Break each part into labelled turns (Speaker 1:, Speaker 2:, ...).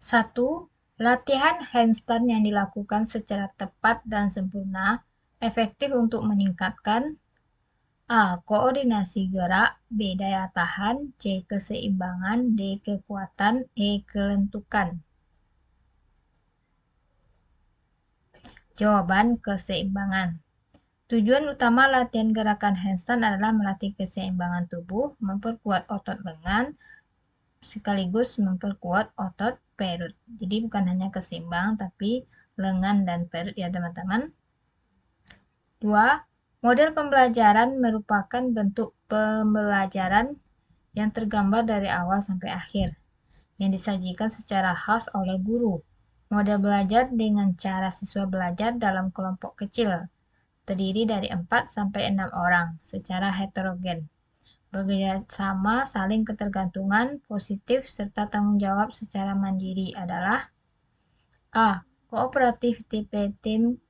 Speaker 1: 1. Latihan handstand yang dilakukan secara tepat dan sempurna, efektif untuk meningkatkan A. Koordinasi gerak, B. Daya tahan, C. Keseimbangan, D. Kekuatan, E. Kelentukan. Jawaban keseimbangan. Tujuan utama latihan gerakan handstand adalah melatih keseimbangan tubuh, memperkuat otot lengan, sekaligus memperkuat otot perut. Jadi bukan hanya keseimbangan, tapi lengan dan perut ya teman-teman. 2. Model pembelajaran merupakan bentuk pembelajaran yang tergambar dari awal sampai akhir, yang disajikan secara khas oleh guru. Model belajar dengan cara siswa belajar dalam kelompok kecil, terdiri dari 4-6 orang, secara heterogen. Bekerja sama, saling ketergantungan, positif, serta tanggung jawab secara mandiri adalah A. Kooperatif tipe tim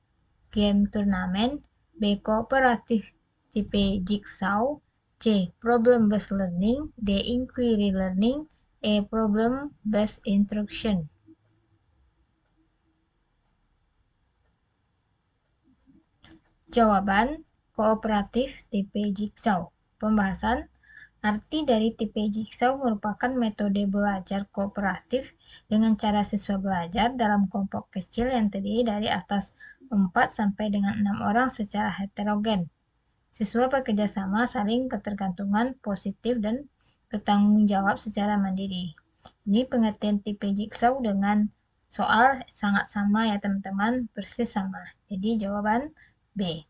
Speaker 1: game turnamen, B. Kooperatif tipe jigsaw, C. Problem based learning, D. Inquiry learning, E. Problem based instruction. Jawaban kooperatif tipe jigsaw. Pembahasan. Arti dari tipe jigsaw merupakan metode belajar kooperatif dengan cara siswa belajar dalam kelompok kecil yang terdiri dari atas 4-6 orang secara heterogen. Siswa bekerja sama, saling ketergantungan, positif, dan bertanggung jawab secara mandiri. Ini pengertian tipe jigsaw dengan soal sangat sama ya teman-teman, persis sama. Jadi jawaban B.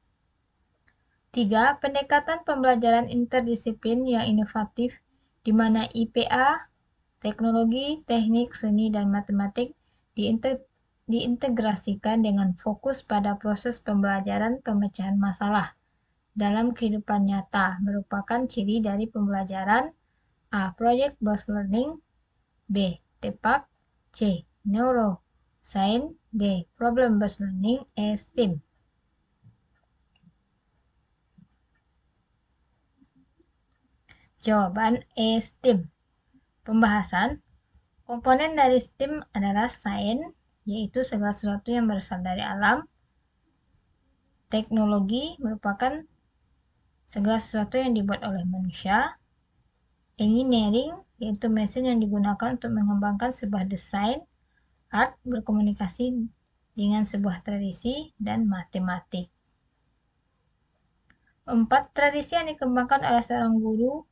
Speaker 1: 3. Pendekatan pembelajaran interdisiplin yang inovatif di mana IPA, teknologi, teknik, seni, dan matematik diintegrasikan dengan fokus pada proses pembelajaran pemecahan masalah dalam kehidupan nyata merupakan ciri dari pembelajaran A. Project based learning, B. TEPAK, C. Neuroscience, D. Problem based learning, E. STEAM. Jawaban E. STEAM. Pembahasan. Komponen dari STEAM adalah sains, yaitu segala sesuatu yang berasal dari alam. Teknologi merupakan segala sesuatu yang dibuat oleh manusia. Engineering, yaitu mesin yang digunakan untuk mengembangkan sebuah desain. Art, berkomunikasi dengan sebuah tradisi. Dan matematik. 4. Tradisi yang dikembangkan oleh seorang guru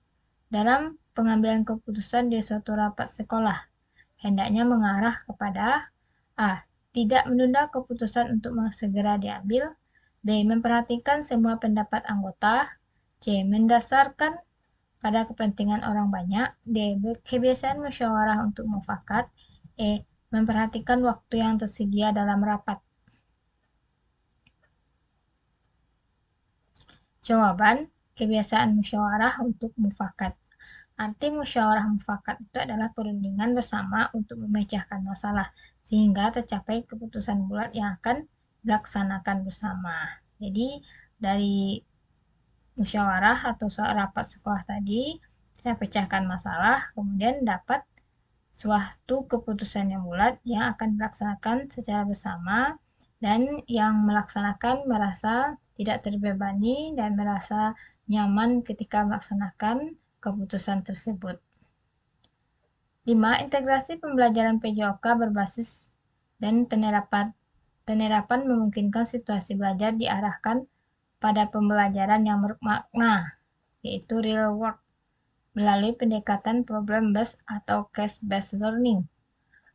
Speaker 1: dalam pengambilan keputusan di suatu rapat sekolah hendaknya mengarah kepada A. Tidak menunda keputusan untuk segera diambil, B. Memperhatikan semua pendapat anggota, C. Mendasarkan pada kepentingan orang banyak, D. Kebiasaan musyawarah untuk mufakat, E. Memperhatikan waktu yang tersedia dalam rapat. Jawaban kebiasaan musyawarah untuk mufakat. Arti musyawarah mufakat itu adalah perundingan bersama untuk memecahkan masalah sehingga tercapai keputusan bulat yang akan dilaksanakan bersama. Jadi dari musyawarah atau rapat sekolah tadi kita pecahkan masalah, kemudian dapat suatu keputusan yang bulat yang akan dilaksanakan secara bersama dan yang melaksanakan merasa tidak terbebani dan merasa nyaman ketika melaksanakan keputusan tersebut. 5. Integrasi pembelajaran PJOK berbasis dan penerapan memungkinkan situasi belajar diarahkan pada pembelajaran yang bermakna, yaitu real work, melalui pendekatan problem based atau case based learning.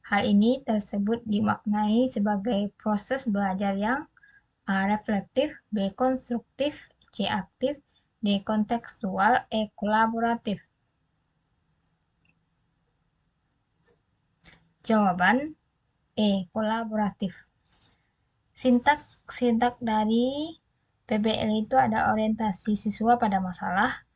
Speaker 1: Hal ini tersebut dimaknai sebagai proses belajar yang A. Reflektif, B. Konstruktif, C. Aktif, D. Kontekstual, E. Kolaboratif. Jawaban E. Kolaboratif. Sintak dari PBL itu ada orientasi siswa pada masalah,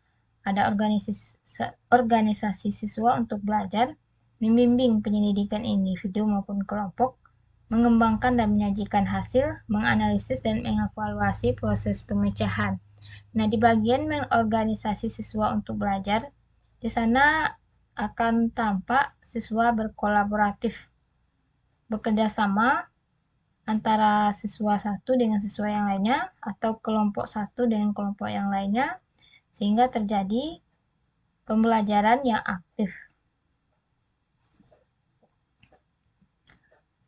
Speaker 1: ada organisasi siswa untuk belajar, membimbing penyelidikan individu maupun kelompok, mengembangkan dan menyajikan hasil, menganalisis dan mengevaluasi proses pemecahan. Nah, di bagian organisasi siswa untuk belajar, di sana akan tampak siswa berkolaboratif bekerja sama antara siswa satu dengan siswa yang lainnya atau kelompok satu dengan kelompok yang lainnya sehingga terjadi pembelajaran yang aktif.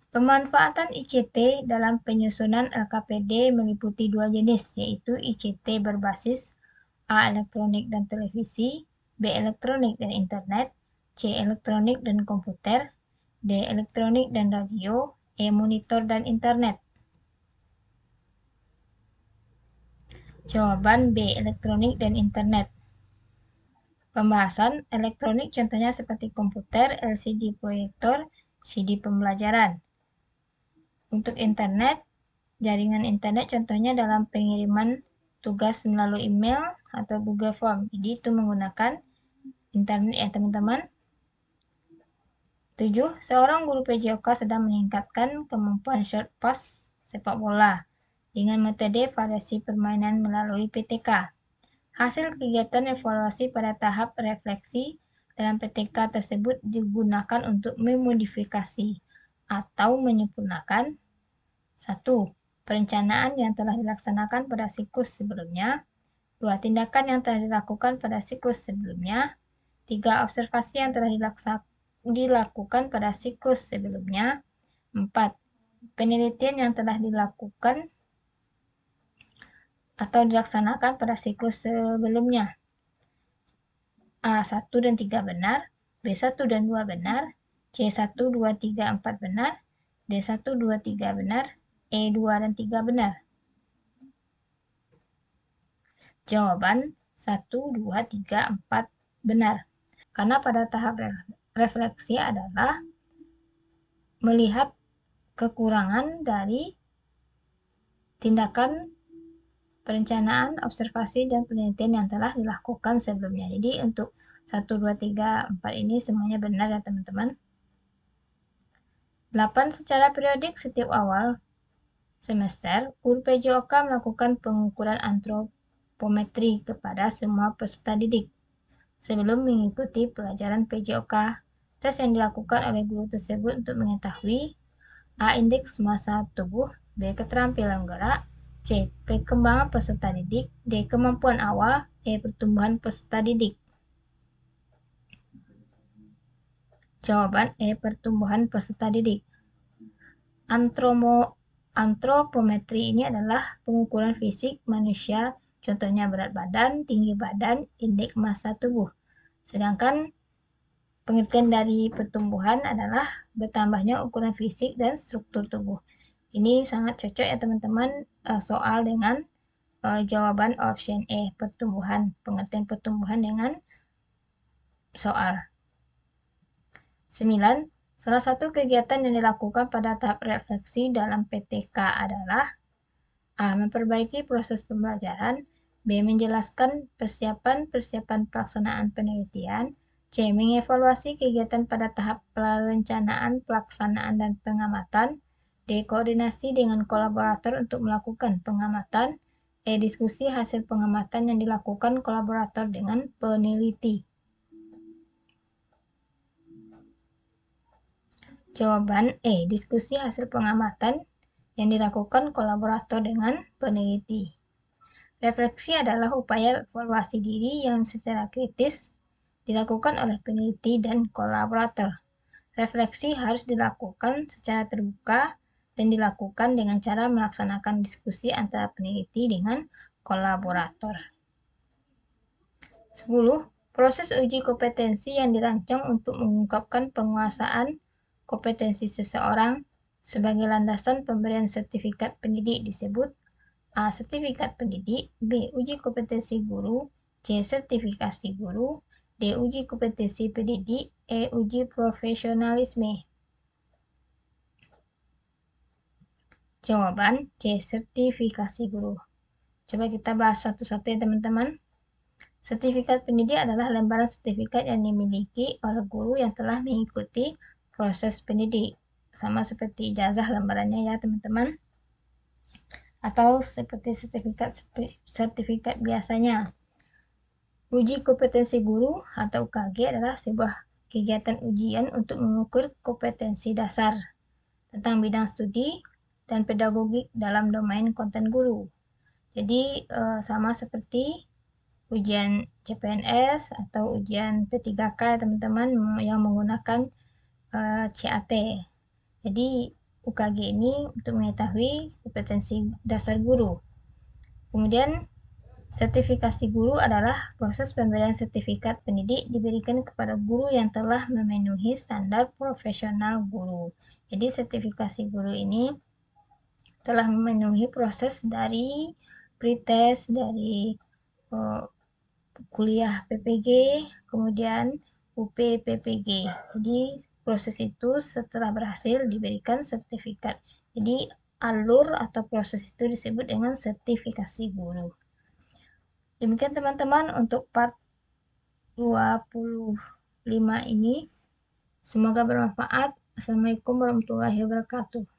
Speaker 1: Pemanfaatan ICT dalam penyusunan LKPD meliputi dua jenis, yaitu ICT berbasis A. Elektronik dan televisi, B. Elektronik dan internet, C. Elektronik dan komputer, D. Elektronik dan radio, E. Monitor dan internet. Jawaban B. Elektronik dan internet. Pembahasan elektronik contohnya seperti komputer, LCD proyektor, CD pembelajaran. Untuk internet, jaringan internet contohnya dalam pengiriman tugas melalui email atau Google Form. Jadi itu menggunakan internet ya teman-teman. 7. Seorang guru PJOK sedang meningkatkan kemampuan short pass sepak bola dengan metode variasi permainan melalui PTK. Hasil kegiatan evaluasi pada tahap refleksi dalam PTK tersebut digunakan untuk memodifikasi atau menyempurnakan 1. Perencanaan yang telah dilaksanakan pada siklus sebelumnya. 2. Tindakan yang telah dilakukan pada siklus sebelumnya. 3. Observasi yang telah dilakukan pada siklus sebelumnya. 4. Penelitian yang telah dilakukan atau dilaksanakan pada siklus sebelumnya. A. 1 dan 3 benar, B. 1 dan 2 benar, C. 1, 2, 3, 4 benar, D. 1, 2, 3 benar, E. 2 dan 3 benar. Jawaban 1, 2, 3, 4 benar. Karena pada tahap refleksi adalah melihat kekurangan dari tindakan perencanaan, observasi, dan penelitian yang telah dilakukan sebelumnya. Jadi untuk 1, 2, 3, 4 ini semuanya benar ya teman-teman. 8. Secara periodik setiap awal semester, guru PJOK melakukan pengukuran antropometri kepada semua peserta didik. Sebelum mengikuti pelajaran PJOK, tes yang dilakukan oleh guru tersebut untuk mengetahui A. Indeks massa tubuh, B. Keterampilan gerak, C. Perkembangan peserta didik, D. Kemampuan awal, E. Pertumbuhan peserta didik. Jawaban E. Pertumbuhan peserta didik. Antropometri ini adalah pengukuran fisik manusia, contohnya berat badan, tinggi badan, indeks massa tubuh. Sedangkan pengertian dari pertumbuhan adalah bertambahnya ukuran fisik dan struktur tubuh. Ini sangat cocok ya teman-teman soal dengan jawaban option E, pertumbuhan, pengertian pertumbuhan dengan soal. 9. Salah satu kegiatan yang dilakukan pada tahap refleksi dalam PTK adalah A. Memperbaiki proses pembelajaran, B. Menjelaskan persiapan pelaksanaan penelitian, C. Mengevaluasi kegiatan pada tahap perencanaan, pelaksanaan, dan pengamatan, D. Koordinasi dengan kolaborator untuk melakukan pengamatan, E. Diskusi hasil pengamatan yang dilakukan kolaborator dengan peneliti. Jawaban E. Diskusi hasil pengamatan yang dilakukan kolaborator dengan peneliti. Refleksi adalah upaya evaluasi diri yang secara kritis dilakukan oleh peneliti dan kolaborator. Refleksi harus dilakukan secara terbuka dan dilakukan dengan cara melaksanakan diskusi antara peneliti dengan kolaborator. 10. Proses uji kompetensi yang dirancang untuk mengungkapkan penguasaan kompetensi seseorang sebagai landasan pemberian sertifikat pendidik disebut A. Sertifikat pendidik, B. Uji kompetensi guru, C. Sertifikasi guru, D. Uji kompetensi pendidik, E. Uji profesionalisme. Jawaban C. Sertifikasi guru. Coba kita bahas satu-satu ya teman-teman. Sertifikat pendidik adalah lembaran sertifikat yang dimiliki oleh guru yang telah mengikuti proses pendidik. Sama seperti ijazah lembarannya ya teman-teman. Atau seperti sertifikat biasanya. Uji kompetensi guru atau UKG adalah sebuah kegiatan ujian untuk mengukur kompetensi dasar tentang bidang studi dan pedagogik dalam domain konten guru. Jadi sama seperti ujian CPNS atau ujian P3K teman-teman yang menggunakan CAT. Jadi UKG ini untuk mengetahui kompetensi dasar guru. Kemudian sertifikasi guru adalah proses pemberian sertifikat pendidik diberikan kepada guru yang telah memenuhi standar profesional guru. Jadi sertifikasi guru ini telah memenuhi proses dari pretest, dari kuliah PPG, kemudian UP PPG. Jadi proses itu setelah berhasil diberikan sertifikat. Jadi alur atau proses itu disebut dengan sertifikasi guru. Demikian teman-teman untuk part 25 ini. Semoga bermanfaat. Assalamualaikum warahmatullahi wabarakatuh.